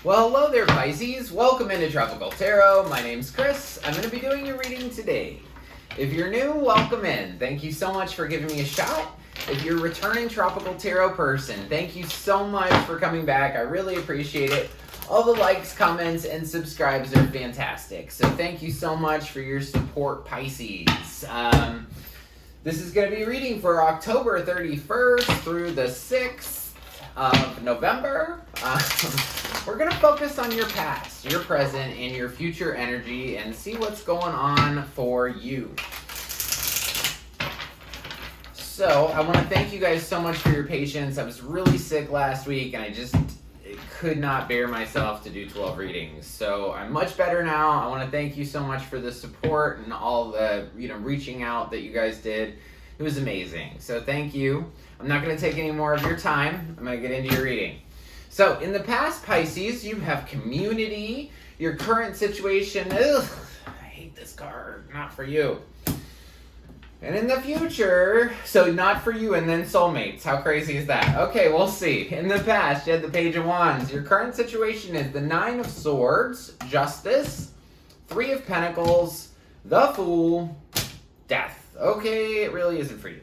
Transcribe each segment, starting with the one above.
Well, hello there, Pisces. Welcome into Tropical Tarot. My name's Chris. I'm going to be doing your reading today. If you're new, welcome in. Thank you so much for giving me a shot. If you're a returning Tropical Tarot person, thank you so much for coming back. I really appreciate it. All the likes, comments, and subscribes are fantastic. So thank you so much for your support, Pisces. This is going to be a reading for October 31st through the 6th of November. We're going to focus on your past, your present, and your future energy and see what's going on for you. So I want to thank you guys so much for your patience. I was really sick last week and I just could not bear myself to do 12 readings. So I'm much better now. I want to thank you so much for the support and all the reaching out that you guys did. It was amazing. So thank you. I'm not going to take any more of your time. I'm going to get into your reading. So in the past, Pisces, you have community, your current situation. Ugh, I hate this card. Not for you. And in the future, so not for you and then soulmates. How crazy is that? Okay, we'll see. In the past, you had the Page of Wands. Your current situation is the Nine of Swords, Justice, Three of Pentacles, the Fool, Death. Okay, it really isn't for you.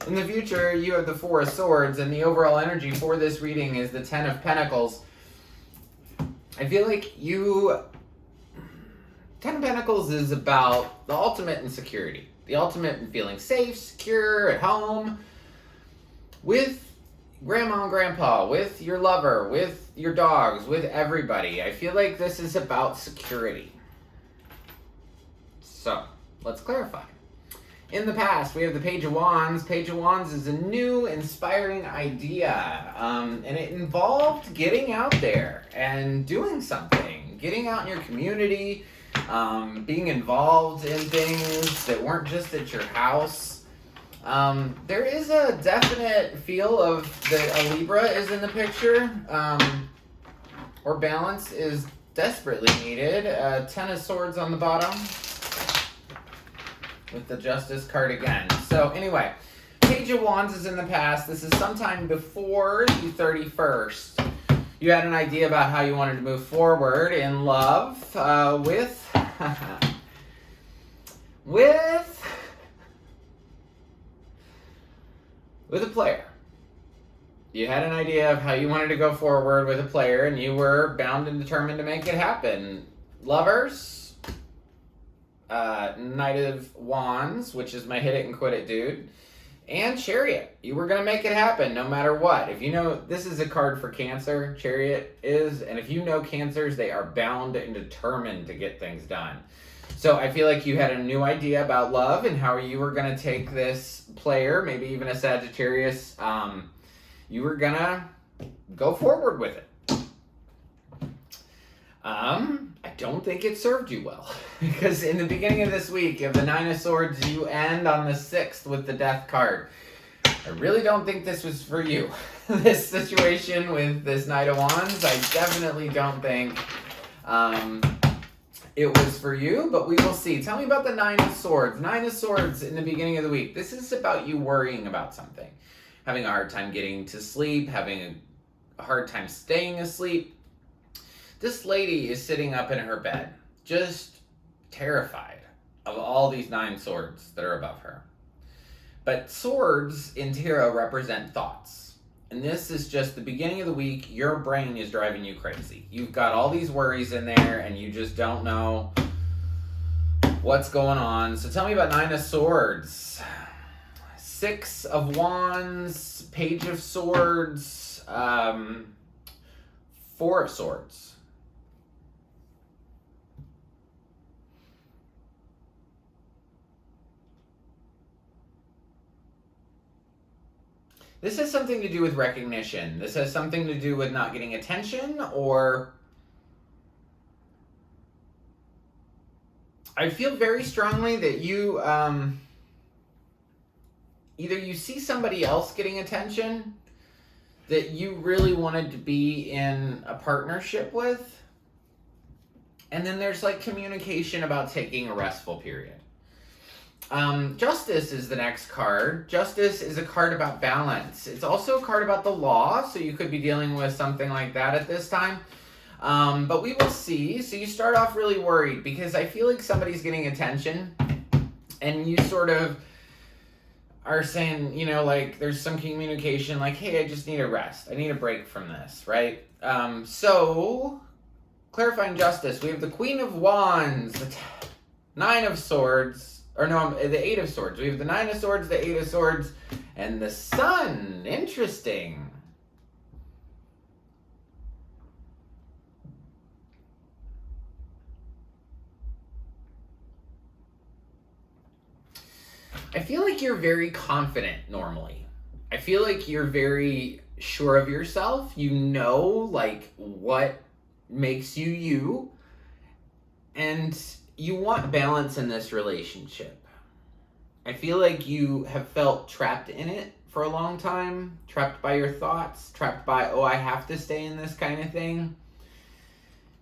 In the future, you have the Four of Swords, and the overall energy for this reading is the Ten of Pentacles. I feel like Ten of Pentacles is about the ultimate in security. The ultimate in feeling safe, secure, at home, with grandma and grandpa, with your lover, with your dogs, with everybody. I feel like this is about security. So, let's clarify. In the past, we have the Page of Wands. Page of Wands is a new, inspiring idea, and it involved getting out there and doing something. Getting out in your community, being involved in things that weren't just at your house. There is a definite feel of that a Libra is in the picture, or balance is desperately needed. Ten of Swords on the bottom, with the Justice card again. So anyway, Page of Wands is in the past. This is sometime before the 31st. You had an idea about how you wanted to move forward in love with a player. You had an idea of how you wanted to go forward with a player, and you were bound and determined to make it happen. Lovers, Knight of Wands, which is my hit it and quit it dude, and Chariot. You were going to make it happen no matter what. If you know, this is a card for Cancer, Chariot is, and if you know Cancers, they are bound and determined to get things done. So I feel like you had a new idea about love and how you were going to take this player, maybe even a Sagittarius, you were going to go forward with it. I don't think it served you well, because in the beginning of this week, you have the Nine of Swords, you end on the 6th with the Death card. I really don't think this was for you. This situation with this Knight of Wands, I definitely don't think it was for you, but we will see. Tell me about the Nine of Swords. Nine of Swords in the beginning of the week. This is about you worrying about something. Having a hard time getting to sleep, having a hard time staying asleep. This lady is sitting up in her bed, just terrified of all these 9 swords that are above her. But swords in tarot represent thoughts. And this is just the beginning of the week. Your brain is driving you crazy. You've got all these worries in there and you just don't know what's going on. So tell me about 9 of Swords. 6 of Wands, Page of Swords, 4 of Swords. This has something to do with recognition. This has something to do with not getting attention, or I feel very strongly that you, either you see somebody else getting attention that you really wanted to be in a partnership with, and then there's like communication about taking a restful period. Justice is the next card. Justice is a card about balance. It's also a card about the law, so you could be dealing with something like that at this time. But we will see. So you start off really worried because I feel like somebody's getting attention and you sort of are saying, you know, like there's some communication like, hey, I just need a rest. I need a break from this, right? So clarifying justice, we have the Queen of Wands, the Nine of Swords, or no, the Eight of Swords. We have the Nine of Swords, the Eight of Swords, and the Sun. Interesting. I feel like you're very confident normally. I feel like you're very sure of yourself. You know, like, what makes you you. And you want balance in this relationship. I feel like you have felt trapped in it for a long time. Trapped by your thoughts. Trapped by, oh, I have to stay in this kind of thing.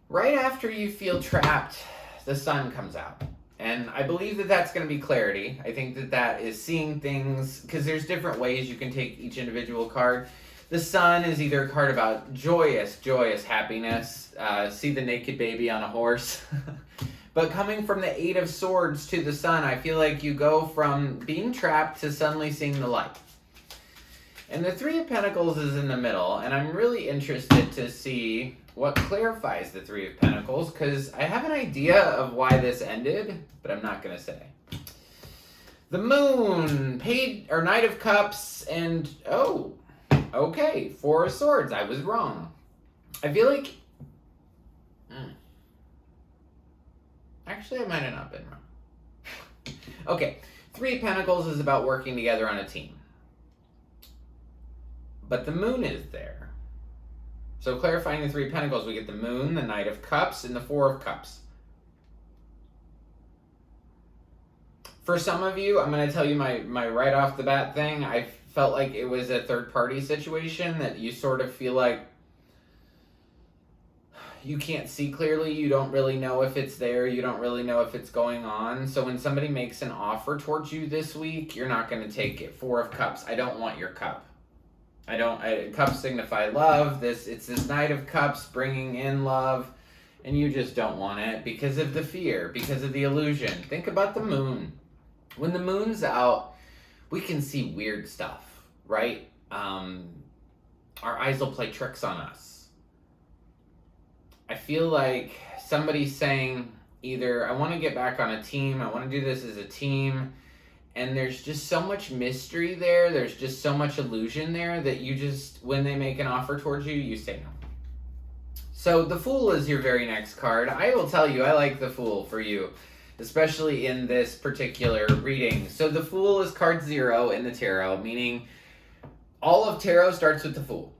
Right after you feel trapped, the Sun comes out. And I believe that that's going to be clarity. I think that that is seeing things, because there's different ways you can take each individual card. The Sun is either a card about joyous happiness. See the naked baby on a horse. But coming from the Eight of Swords to the Sun, I feel like you go from being trapped to suddenly seeing the light. And the Three of Pentacles is in the middle, and I'm really interested to see what clarifies the Three of Pentacles, because I have an idea of why this ended, but I'm not going to say. The Moon, Knight of Cups, and, oh, okay, Four of Swords. I was wrong. I feel like... Actually, I might have not been wrong. Okay, Three of Pentacles is about working together on a team. But the Moon is there. So clarifying the Three of Pentacles, we get the Moon, the Knight of Cups, and the Four of Cups. For some of you, I'm going to tell you my right off the bat thing. I felt like it was a third party situation that you sort of feel like you can't see clearly. You don't really know if it's there. You don't really know if it's going on. So when somebody makes an offer towards you this week, you're not going to take it. Four of Cups. I don't want your cup. Cups signify love. It's this Knight of Cups bringing in love, and you just don't want it because of the fear, because of the illusion. Think about the Moon. When the Moon's out, we can see weird stuff, right? Our eyes will play tricks on us. I feel like somebody's saying either, I want to get back on a team, I want to do this as a team, and there's just so much mystery there, there's just so much illusion there that you just, when they make an offer towards you, you say no. So the Fool is your very next card. I will tell you, I like the Fool for you, especially in this particular reading. So the Fool is card 0 in the tarot, meaning all of tarot starts with the Fool.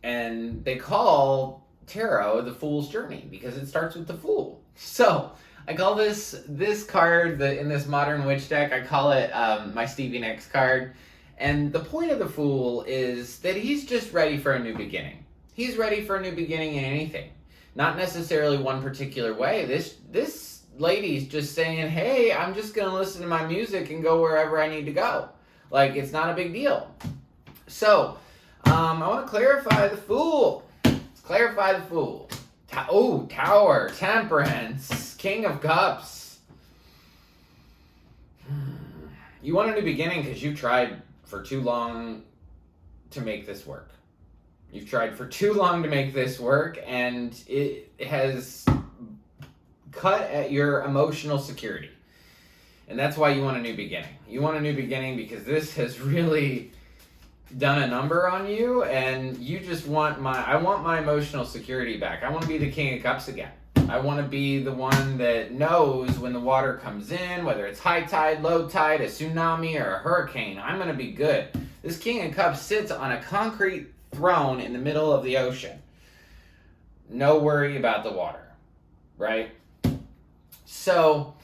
And they call tarot the Fool's Journey because it starts with the Fool. So I call this card, in this Modern Witch deck, I call it my Stevie Nicks card. And the point of the Fool is that he's just ready for a new beginning. He's ready for a new beginning in anything. Not necessarily one particular way. This lady's just saying, hey, I'm just going to listen to my music and go wherever I need to go. Like, it's not a big deal. So, I want to clarify the Fool. Let's clarify the Fool. Tower, Temperance, King of Cups. You want a new beginning because you tried for too long to make this work. You've tried for too long to make this work, and it has cut at your emotional security. And that's why you want a new beginning. You want a new beginning because this has really done a number on you, and you just want I want my emotional security back. I want to be the King of Cups again. I want to be the one that knows when the water comes in, whether it's high tide, low tide, a tsunami, or a hurricane. I'm going to be good. This King of Cups sits on a concrete throne in the middle of the ocean. No worry about the water, right? So,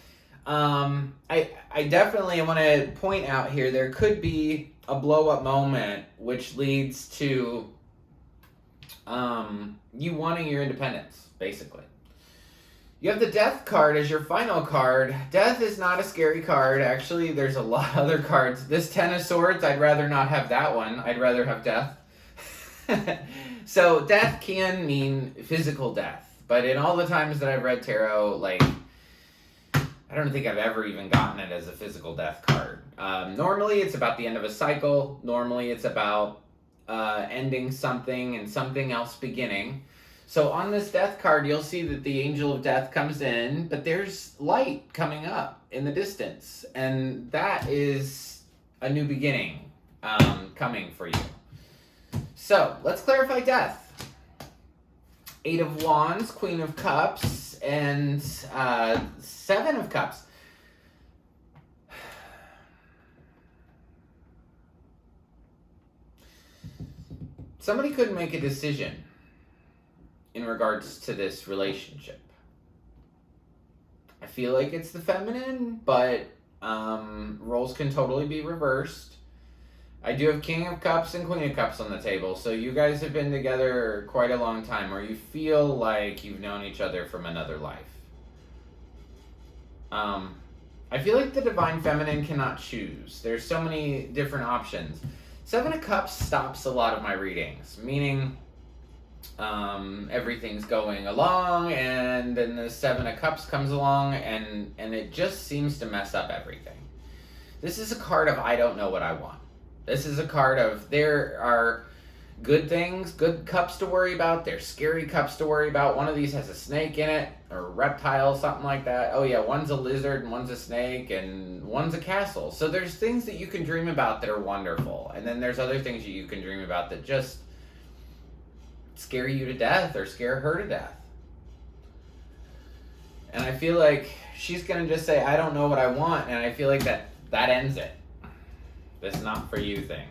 I definitely want to point out here, there could be a blow-up moment which leads to you wanting your independence, basically. You have the Death card as your final card. Death is not a scary card. Actually, there's a lot of other cards. This Ten of Swords, I'd rather not have that one. I'd rather have death. So death can mean physical death. But in all the times that I've read tarot, like, I don't think I've ever even gotten it as a physical death card. Normally, it's about the end of a cycle. Normally, it's about ending something and something else beginning. So on this death card, you'll see that the angel of death comes in, but there's light coming up in the distance. And that is a new beginning coming for you. So let's clarify death. 8 of Wands, Queen of Cups, and 7 of Cups. Somebody could make a decision in regards to this relationship. I feel like it's the feminine, but roles can totally be reversed. I do have King of Cups and Queen of Cups on the table, so you guys have been together quite a long time, or you feel like you've known each other from another life. I feel like the Divine Feminine cannot choose. There's so many different options. 7 of Cups stops a lot of my readings, meaning everything's going along, and then the 7 of Cups comes along, and it just seems to mess up everything. This is a card of I don't know what I want. This is a card of there are good things, good cups to worry about. There's scary cups to worry about. One of these has a snake in it, or a reptile, something like that. Oh yeah, one's a lizard and one's a snake and one's a castle. So there's things that you can dream about that are wonderful. And then there's other things that you can dream about that just scare you to death or scare her to death. And I feel like she's going to just say, I don't know what I want. And I feel like that ends it. This not for you thing.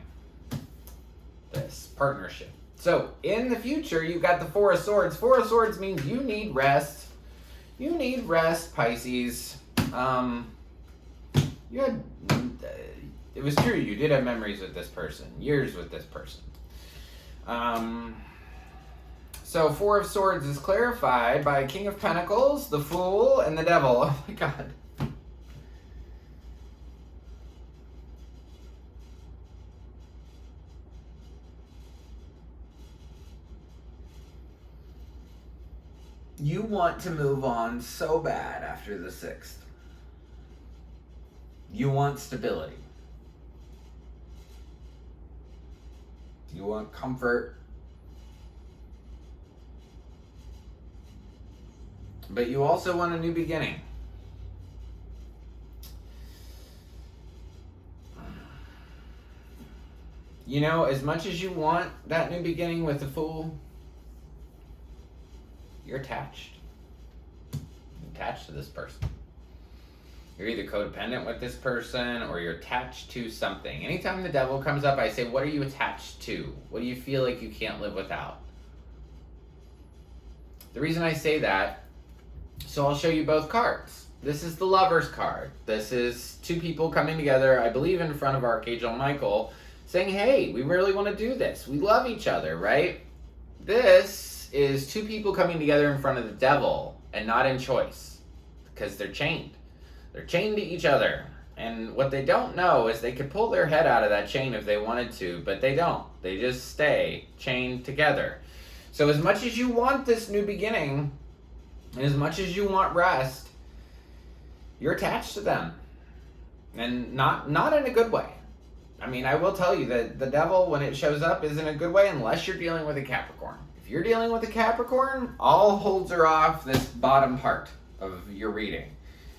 This partnership. So in the future, you've got the 4 of Swords. 4 of Swords means you need rest. You need rest, Pisces. It was true. You did have memories with this person. Years with this person. So 4 of Swords is clarified by King of Pentacles, the Fool, and the Devil. Oh my God. You want to move on so bad after the 6th. You want stability. You want comfort. But you also want a new beginning. You know, as much as you want that new beginning with the Fool, you're attached. You're attached to this person. You're either codependent with this person or you're attached to something. Anytime the Devil comes up, I say, what are you attached to? What do you feel like you can't live without? The reason I say that, so I'll show you both cards. This is the Lover's card. This is 2 people coming together, I believe in front of Archangel Michael, saying, hey, we really want to do this. We love each other, right? This is 2 people coming together in front of the Devil and not in choice because they're chained. They're chained to each other. And what they don't know is they could pull their head out of that chain if they wanted to, but they don't. They just stay chained together. So as much as you want this new beginning, and as much as you want rest, you're attached to them. And not in a good way. I mean, I will tell you that the Devil, when it shows up, isn't a good way unless you're dealing with a Capricorn. If you're dealing with a Capricorn, all holds are off this bottom part of your reading.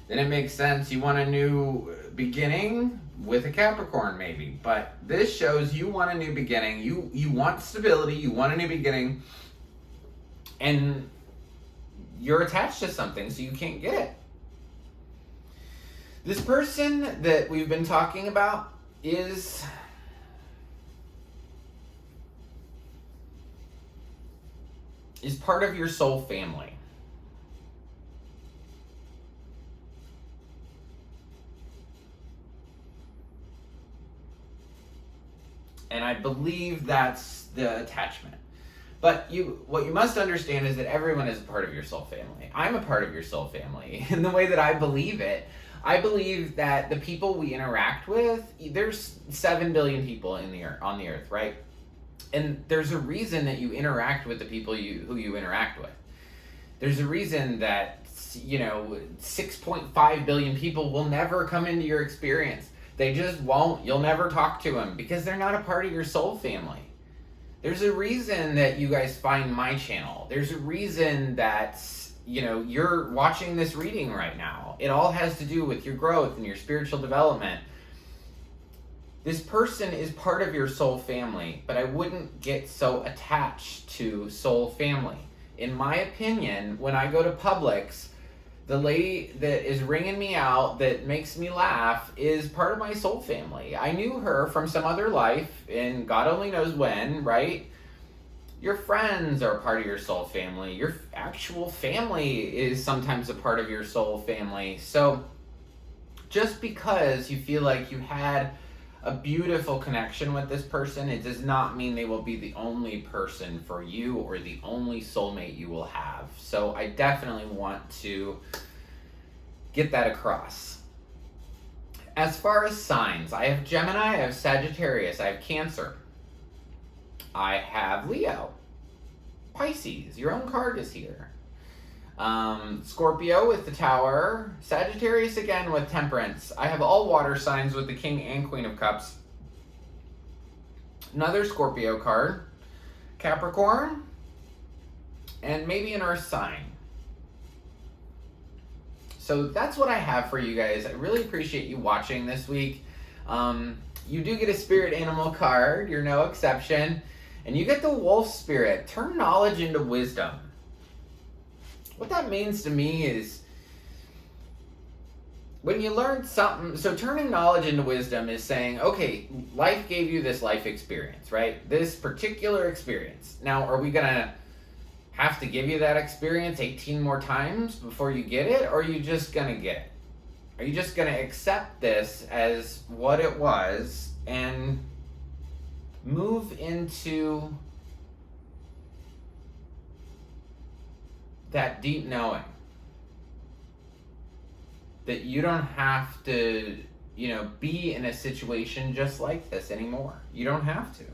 Then it makes sense. You want a new beginning with a Capricorn, maybe. But this shows you want a new beginning. You want stability. You want a new beginning. And you're attached to something, so you can't get it. This person that we've been talking about is part of your soul family. And I believe that's the attachment. But what you must understand is that everyone is a part of your soul family. I'm a part of your soul family. In the way that I believe it, I believe that the people we interact with, there's 7 billion people on the earth, right? And there's a reason that you interact with the people who you interact with. There's a reason that, 6.5 billion people will never come into your experience. They just won't. You'll never talk to them because they're not a part of your soul family. There's a reason that you guys find my channel. There's a reason that, you're watching this reading right now. It all has to do with your growth and your spiritual development. This person is part of your soul family, but I wouldn't get so attached to soul family. In my opinion, when I go to Publix, the lady that is ringing me out that makes me laugh is part of my soul family. I knew her from some other life, and God only knows when, right? Your friends are part of your soul family. Your actual family is sometimes a part of your soul family. So just because you feel like you had a beautiful connection with this person, it does not mean they will be the only person for you or the only soulmate you will have. So I definitely want to get that across. As far as signs, I have Gemini, I have Sagittarius, I have Cancer. I have Leo, Pisces, your own card is here. Scorpio with the Tower, Sagittarius again with Temperance. I have all water signs with the King and Queen of Cups. Another Scorpio card, Capricorn, and maybe an Earth sign. So that's what I have for you guys. I really appreciate you watching this week. You do get a spirit animal card, you're no exception. And you get the wolf spirit. Turn knowledge into wisdom. What that means to me is when you learn something, so turning knowledge into wisdom is saying, okay, life gave you this life experience, right? This particular experience. Now, are we going to have to give you that experience 18 more times before you get it? Or are you just going to get it? Are you just going to accept this as what it was and move into that deep knowing that you don't have to, be in a situation just like this anymore. You don't have to.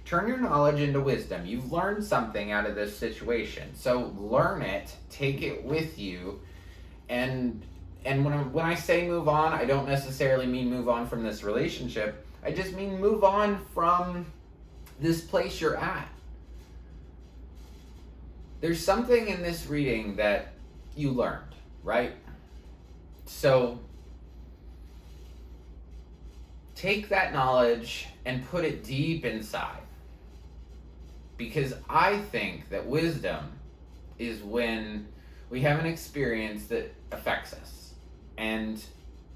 Turn your knowledge into wisdom. You've learned something out of this situation. So learn it, take it with you, and when I say move on, I don't necessarily mean move on from this relationship. I just mean move on from this place you're at. There's something in this reading that you learned, right? So take that knowledge and put it deep inside. Because I think that wisdom is when we have an experience that affects us. And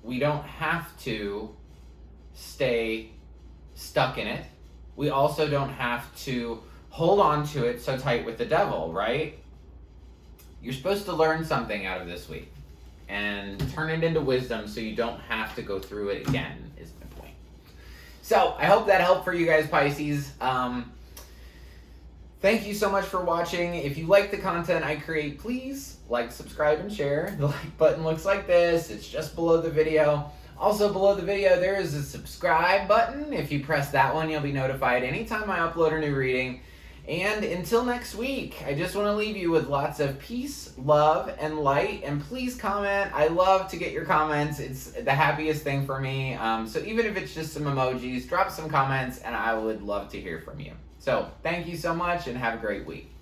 we don't have to stay stuck in it. We also don't have to hold on to it so tight with the devil, right? You're supposed to learn something out of this week and turn it into wisdom so you don't have to go through it again, is my point. So I hope that helped for you guys, Pisces. Thank you so much for watching. If you like the content I create, please like, subscribe, and share. The like button looks like this. It's just below the video. Also below the video, there is a subscribe button. If you press that one, you'll be notified anytime I upload a new reading. And until next week, I just want to leave you with lots of peace, love, and light. And please comment. I love to get your comments. It's the happiest thing for me. So even if it's just some emojis, drop some comments, and I would love to hear from you. So thank you so much, and have a great week.